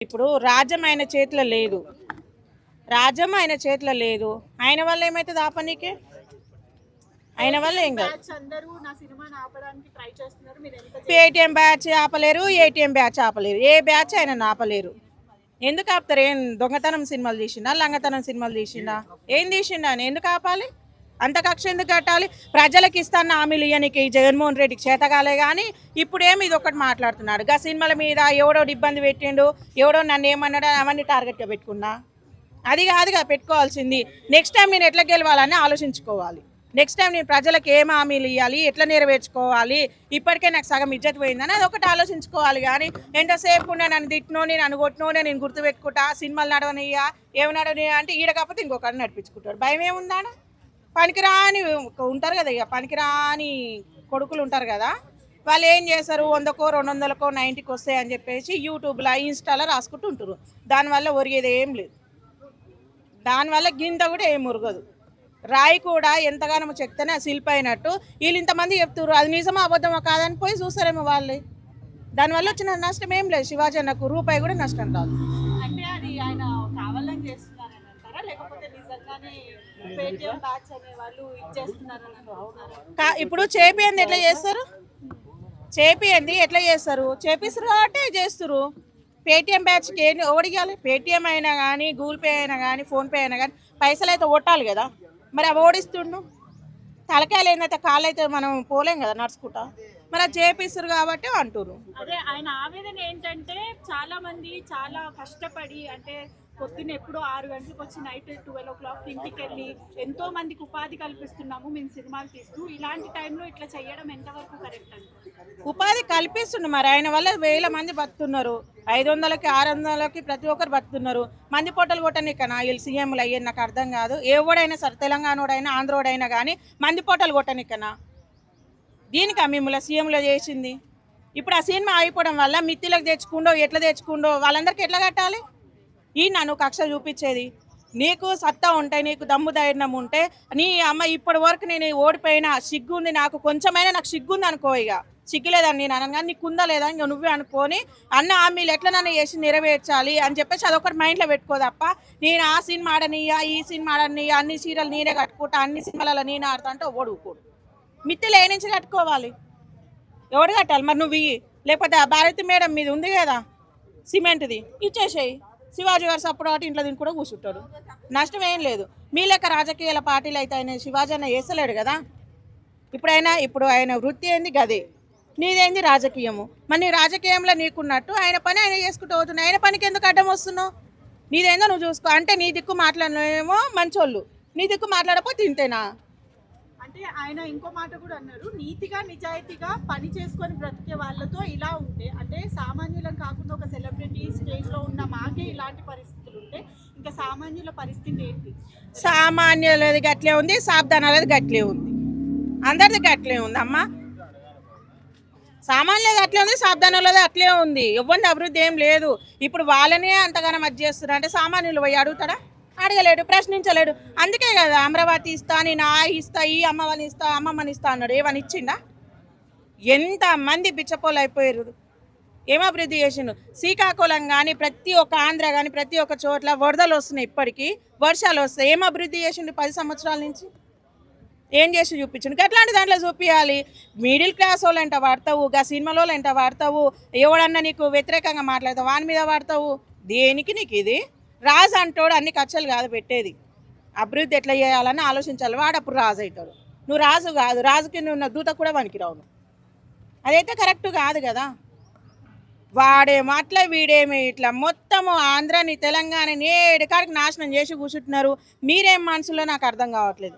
ఇప్పుడు రాజ్యం ఆయన చేతిలో లేదు. రాజ్యం ఆయన చేతిలో లేదు. ఆయన వల్ల ఏమైతుంది ఆపనీకే? ఆయన వల్ల ఏం కాదు. పేటిఎం బ్యాచ్ ఆపలేరు, ఏటీఎం బ్యాచ్ ఆపలేరు, ఏ బ్యాచ్ ఆయన ఆపలేరు. ఎందుకు ఆపుతారు? ఏం దొంగతనం సినిమాలు తీసిండా, లంగతనం సినిమాలు తీసిండా, ఏం తీసిండా అని ఎందుకు ఆపాలి? అంత కక్ష ఎందుకు కట్టాలి? ప్రజలకు ఇస్తాన్న హామీలు ఇయ్యనికి జగన్మోహన్ రెడ్డికి చేతగాలే కానీ ఇప్పుడేమి ఇది ఒకటి మాట్లాడుతున్నాడు. గా సినిమాల మీద ఎవడో ఇబ్బంది పెట్టిండు, ఎవడో నన్ను ఏమన్నాడు, అవన్నీ టార్గెట్గా పెట్టుకున్నా. అది కాదుగా పెట్టుకోవాల్సింది. నెక్స్ట్ టైం నేను ఎట్లా గెలవాలని ఆలోచించుకోవాలి. నెక్స్ట్ టైం నేను ప్రజలకు ఏం హామీలు ఇవ్వాలి, ఎట్లా నెరవేర్చుకోవాలి. ఇప్పటికే నాకు సగం ఇజ్జత్ పోయిందని అది ఒకటి ఆలోచించుకోవాలి. కానీ ఎంతసేపు నన్ను తిట్టినోని, నన్ను కొట్టినోనే నేను గుర్తుపెట్టుకుంటా, సినిమాలు నడవనియ్యా, ఏమి నడవనియ్యా అంటే ఈడ కాకపోతే ఇంకొకరిని నడిపించుకుంటాడు. భయం ఏముందా? పనికిరాని ఉంటారు కదా, ఇక పనికిరాని కొడుకులు ఉంటారు కదా, వాళ్ళు ఏం చేస్తారు, 100కో 200కో 90కి వస్తాయని చెప్పేసి యూట్యూబ్లో ఇన్స్టాలో రాసుకుంటూ ఉంటారు. దానివల్ల ఒరిగేది ఏం లేదు. దానివల్ల గింత కూడా ఏం మురగదు. రాయి కూడా ఎంతగానో చెప్తేనే శిల్ప అయినట్టు వీళ్ళు ఇంతమంది చెప్తారు. అది నిజమా అబద్ధమా కాదని పోయి చూస్తారేమో వాళ్ళే. దానివల్ల వచ్చిన నష్టం ఏం లేదు. శివాజీ అన్నకు రూపాయి కూడా నష్టం రాదు. అంటే అది ఆయన కావాలని చేస్తున్నారని అంటారా, లేకపోతే నిజంగానే పేటిఎం బ్యాచ్ అనే వాళ్ళు ఇచ్చేస్తున్నారని అనుకుంటున్నారా? ఇప్పుడు చేపియంది ఎట్లా చేస్తారు? చేపియంది ఎట్లా చేస్తారు? చేపిస్తారు కాబట్టి చేస్తారు. పేటిఎం బ్యాచ్కి ఏంటి ఓడిగాలి? పేటిఎం అయినా కానీ, గూగుల్ పే అయినా కానీ, ఫోన్పే అయినా కానీ పైసలు అయితే కొట్టాలి కదా. మరి అవి ఓడిస్తుండు. తలకాయలు ఏందైతే కాళ్ళు అయితే మనం పోలేం కదా నడుచుకుంటా. మరి అది చేపిస్తారు కాబట్టి అంటారు. అదే ఆయన ఆవేదన ఏంటంటే చాలా మంది చాలా కష్టపడి, అంటే పొద్దున్న ఎప్పుడో 6 గంటలకు వచ్చి నైట్ 12 o'clock ఇంటికి వెళ్ళి ఎంతో మందికి ఉపాధి కల్పిస్తున్నాము మేము సినిమాలు తీస్తూ, ఇలాంటి టైంలో ఇట్లా చేయడం ఎంతవరకు కరెక్ట్ అంటే? ఉపాధి కల్పిస్తుండు. మరి ఆయన వల్ల వేల మంది బతుకుతున్నారు. 500కి 600కి ప్రతి ఒక్కరు బతుకుతున్నారు. మంది పొట్టలు కొట్టనికనా వీళ్ళు సీఎంలు అయ్యేది నాకు అర్థం కాదు. ఎవడైనా సరే, తెలంగాణోడైనా ఆంధ్రోడైనా కానీ మంది పొట్టలు కొట్టనికనా? దీనికి మిమ్మల్ని సీఎంలో చేసింది. ఇప్పుడు ఆ సినిమా అయిపోవడం వల్ల మిత్తిలకు తెచ్చుకుండో ఎట్లా తెచ్చుకుండో వాళ్ళందరికీ ఎట్లా కట్టాలి? ఈ నన్ను కక్ష చూపించేది. నీకు సత్తా ఉంటే, నీకు దమ్ము ధైర్యం ఉంటే, నీ అమ్మ ఇప్పటి వరకు నేను ఓడిపోయినా సిగ్గుంది నాకు, కొంచెమైనా నాకు సిగ్గుంది అనుకో. ఇక సిగ్గులేదని నేను అనగా నీకుందా లేదా ఇంక నువ్వే అనుకొని అన్న హామీలు ఎట్లా నన్ను చేసి నెరవేర్చాలి అని చెప్పేసి అదొకటి మైండ్లో పెట్టుకో తప్ప, నేను ఆ సినిమా ఆడనియ్యా, ఈ సినిమా ఆడనియ్యా, అన్ని సీరియల్ నేనే కట్టుకుంటా, అన్ని సినిమాలలో నేనే ఆడతా అంటే ఓడుకోడు. మిత్తిలు ఏ నుంచి కట్టుకోవాలి? ఎవడు కట్టాలి? మరి నువ్వు ఇయ్యి, లేకపోతే ఆ భారతి మేడం మీద ఉంది కదా సిమెంట్ది, ఇచ్చేసేయి. శివాజీ గారు సప్పుడు కాబట్టి ఇంట్లో దీన్ని కూడా కూర్చుంటాడు. నష్టం ఏం లేదు. మీ లెక్క రాజకీయాల పార్టీలు అయితే ఆయన శివాజీ అన్న వేస్తలేడు కదా. ఇప్పుడు ఆయన వృత్తి ఏంది గదే, నీదేంది రాజకీయము. మరి నీ రాజకీయంలో నీకున్నట్టు ఆయన పని ఆయన చేసుకుంటూ అవుతున్నాయి. ఆయన పనికి ఎందుకు అడ్డం వస్తున్నావు? నీదేందో నువ్వు చూసుకో. అంటే నీ దిక్కు మాట్లాడినేమో మంచోళ్ళు, నీ దిక్కు మాట్లాడకపోతే ఇంతేనా? అంటే ఆయన ఇంకో మాట కూడా అన్నారు, నీతిగా నిజాయితీగా పని చేసుకొని బ్రతికే వాళ్ళతో ఇలా ఉంటే, అంటే సామాన్యులం కాకుండా ఒక సెలబ్రిటీ స్టేజ్లో ఉన్న మాకే ఇలాంటి పరిస్థితులు ఉంటే ఇంకా సామాన్యుల పరిస్థితి ఏంటి? సామాన్యులది గట్లే ఉంది, సాబ్దానాలది గట్లే ఉంది, అందరిది గట్లే ఉంది అమ్మా. సామాన్యులది అట్లే ఉంది, సాబ్దానాలది అట్లే ఉంది. ఎవరిని అభివృద్ధి ఏం లేదు. ఇప్పుడు వాళ్ళనే అంతగానో మధ్య చేస్తున్నారు అంటే సామాన్యులు పోయి అడుగుతాడా? అడగలేడు, ప్రశ్నించలేడు. అందుకే కదా అమరావతి ఇస్తా, నేను ఇస్తా, ఈ అమ్మవారిని ఇస్తా, అమ్మమ్మని ఇస్తా అన్నాడు. ఏమని ఇచ్చిండా? ఎంతమంది బిచ్చపోలు అయిపోయారు. ఏం అభివృద్ధి చేసిండు? శ్రీకాకుళం కానీ, ప్రతి ఒక్క ఆంధ్ర కానీ, ప్రతి ఒక్క చోట్ల వరదలు వస్తున్నాయి. ఇప్పటికీ వర్షాలు వస్తాయి. ఏం అభివృద్ధి చేసిండు 10 సంవత్సరాల నుంచి? ఏం చేసి చూపించండు? అట్లాంటి దాంట్లో చూపించాలి. మిడిల్ క్లాస్ వాళ్ళు ఎంట వాడతావు, గా సినిమాలో ఎంట వాడతావు, ఎవడన్నా నీకు వ్యతిరేకంగా మాట్లాడతావు వాని మీద వాడతావు. దేనికి నీకు ఇది? రాజు అంటాడు అన్ని ఖర్చులు కాదు పెట్టేది, అభివృద్ధి ఎట్లా చేయాలని ఆలోచించాలి. వాడు అప్పుడు రాజు అవుతాడు. నువ్వు రాజు కాదు, రాజుకి నువ్వు దూత కూడా పనికిరావు. అదైతే కరెక్ట్ కాదు కదా. వాడేమో అట్లా, వీడేమి ఇట్లా, మొత్తము ఆంధ్రాని తెలంగాణని ఏడుకాడికి నాశనం చేసి కూర్చుంటున్నారు. మీరేం మనసులో నాకు అర్థం కావట్లేదు.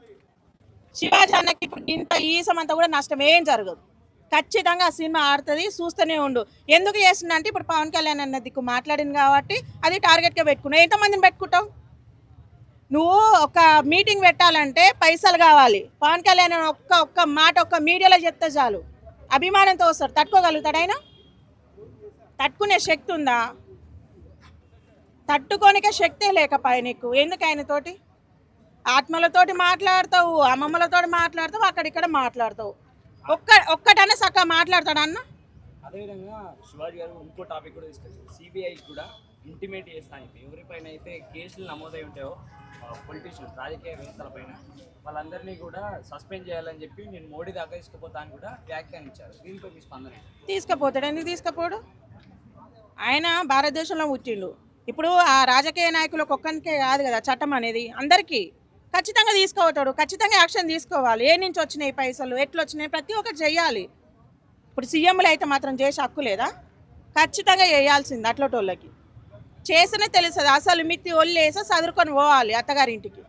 శివాజీ అన్నకి ఇప్పుడు ఇంత ఈసమంతా కూడా నష్టం ఏం జరగదు. ఖచ్చితంగా ఆ సినిమా ఆడుతుంది, చూస్తూనే ఉండు. ఎందుకు చేస్తున్నా అంటే ఇప్పుడు పవన్ కళ్యాణ్ అన్న దిక్కు మాట్లాడింది కాబట్టి అది టార్గెట్గా పెట్టుకున్నావు. ఎంతమందిని పెట్టుకుంటావు నువ్వు? ఒక మీటింగ్ పెట్టాలంటే పైసలు కావాలి. పవన్ కళ్యాణ్ ఒక్క మాట ఒక్క మీడియాలో చెప్తే చాలు, అభిమానంతో వస్తాడు. తట్టుకోగలుగుతాడు ఆయన? తట్టుకునే శక్తి ఉందా? తట్టుకోనికే శక్తే లేకపోయా నీకు. ఎందుకు ఆయనతోటి ఆత్మలతోటి మాట్లాడతావు, అమ్మమ్మలతోటి మాట్లాడతావు, అక్కడిక్కడ మాట్లాడతావు. ఒక్కటన్నా చక్కగా మాట్లాడతాడు అన్న? అదేవిధంగా శివాజీ గారు ఇంకో టాపిక్ కూడా తీసుకొచ్చారు. సిబిఐ కూడా ఇంటిమేట్ చేస్తాను ఎవరిపైన అయితే కేసులు నమోదై ఉంటాయో పొలిటీషియన్స్ రాజకీయవేత్తల పైన వాళ్ళందరినీ కూడా సస్పెండ్ చేయాలని చెప్పి నేను మోడీ దాకా తీసుకుపోతాను కూడా వ్యాఖ్యానించారు. దీనిపై మీ స్పందన ఏంటి? తీసుకుపోతాడు, ఎందుకు తీసుకుపోడు? ఆయన భారతదేశంలో పుట్టిండు. ఇప్పుడు ఆ రాజకీయ నాయకులకు ఒక్కరికే కాదు కదా చట్టం అనేది, అందరికీ ఖచ్చితంగా తీసుకోవతాడు. ఖచ్చితంగా యాక్షన్ తీసుకోవాలి. ఏ నుంచి వచ్చినాయి పైసలు, ఎట్లా వచ్చినాయి, ప్రతి ఒక్కటి చెయ్యాలి. ఇప్పుడు సీఎంలు అయితే మాత్రం చేసే హక్కు లేదా? ఖచ్చితంగా చేయాల్సింది. అట్లటోళ్ళకి చేస్తేనే తెలుస్తుంది. అసలు మిత్తి ఒళ్ళేసా చదువుకొని పోవాలి అత్తగారింటికి.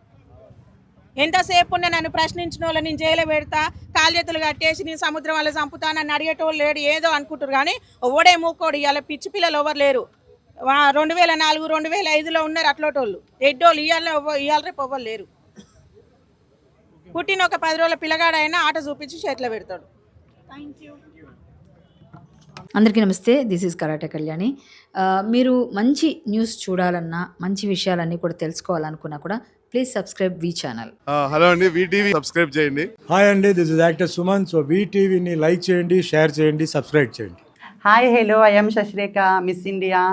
ఎంతసేపు ఉన్న నన్ను ప్రశ్నించిన వాళ్ళు నేను జైలు పెడతా, కాలు చేతులు కట్టేసి నేను సముద్రం వల్ల చంపుతా నన్ను అడిగేటోళ్ళు లేడు, ఏదో అనుకుంటారు. కానీ ఎవడే మూకోడు. ఇవాళ పిచ్చి పిల్లలు ఎవరు లేరు. 2004 2005లో ఉన్నారు అట్లోటోళ్ళు. ఎడ్డోళ్ళు ఇవాళ రేపు ఎవ్వరు లేరు. పుట్టిన ఒక 10 రోజుల పిల్లగాడైనా ఆట చూపించి చేతిలో పెడతాడు. Thank you. అందరికీ నమస్తే, దిస్ ఈజ్ కరాటే కళ్యాణి. మీరు మంచి న్యూస్ చూడాలన్నా, మంచి విషయాలన్నీ కూడా తెలుసుకోవాలనుకున్నా కూడా ప్లీజ్ సబ్స్క్రైబ్ వి ఛానల్. హలో అండి, వీటీవీ సబ్స్క్రైబ్ చేయండి. హాయ్ అండి, this is actor Suman. So వీటీవీని లైక్ చేయండి, షేర్ చేయండి, సబ్స్క్రైబ్ చేయండి. Hi hello, I'm Sasirekha, miss India.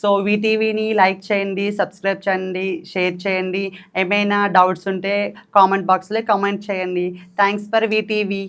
So వీటీవీని లైక్ చేయండి, సబ్స్క్రైబ్ చేయండి, షేర్ చేయండి. ఏమైనా డౌట్స్ ఉంటే కామెంట్ బాక్స్లో కామెంట్ చేయండి. Thanks for VTV.